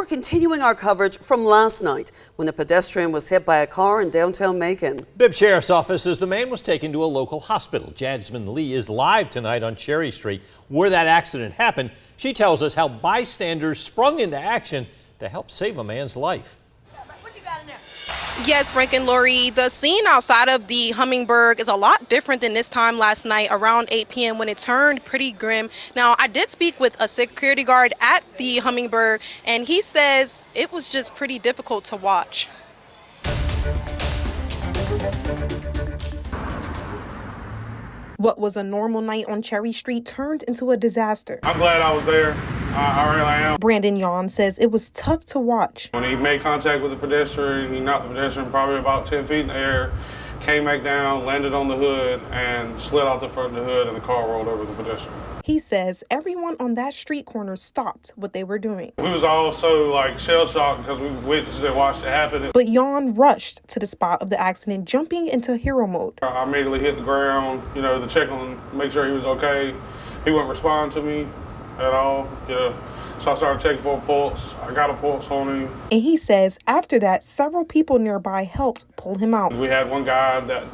We're continuing our coverage from last night when a pedestrian was hit by a car in downtown Macon. Bibb Sheriff's Office says the man was taken to a local hospital. Jasmine Lee is live tonight on Cherry Street where that accident happened. She tells us how bystanders sprung into action to help save a man's life. What you got in there? Yes, Frank and Lori, the scene outside of the Hummingbird is a lot different than this time last night around 8 p.m. when it turned pretty grim. Now, I did speak with a security guard at the Hummingbird, and he says it was just pretty difficult to watch. What was a normal night on Cherry Street turned into a disaster. I'm glad I was there. I really am. Brandon Yawn says it was tough to watch. When he made contact with the pedestrian, he knocked the pedestrian probably about 10 feet in the air, came back down, landed on the hood, and slid out the front of the hood, and the car rolled over the pedestrian. He says everyone on that street corner stopped what they were doing. We was all so shell-shocked because we witnessed and watched it happen. But Yawn rushed to the spot of the accident, jumping into hero mode. I immediately hit the ground, to check on him, make sure he was okay. He wouldn't respond to me at all, So I started checking for a pulse. I got a pulse on him. And he says after that, several people nearby helped pull him out. We had one guy that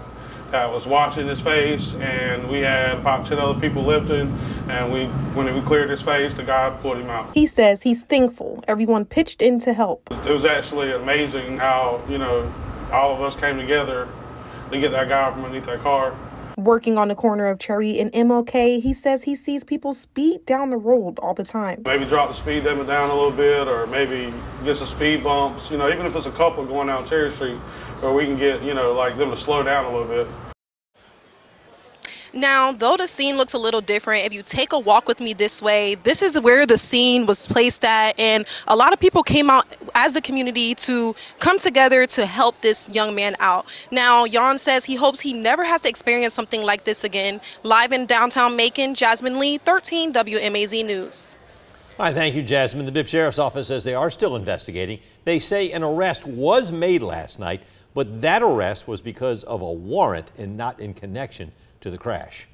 was watching his face, and we had about 10 other people lifting, and when we cleared his face, the guy pulled him out. He says he's thankful everyone pitched in to help. It was actually amazing how, all of us came together to get that guy from underneath that car. Working on the corner of Cherry and MLK, he says he sees people speed down the road all the time. Maybe drop the speed limit down a little bit, or maybe get some speed bumps, even if it's a couple going down Cherry Street, where we can get, them to slow down a little bit. Now, though the scene looks a little different, if you take a walk with me this way, this is where the scene was placed at, and a lot of people came out as the community to come together to help this young man out. Now, Yawn says he hopes he never has to experience something like this again. Live in downtown Macon, Jasmine Lee, 13 WMAZ News. Hi, thank you, Jasmine. The Bibb Sheriff's Office says they are still investigating. They say an arrest was made last night, but that arrest was because of a warrant and not in connection to the crash.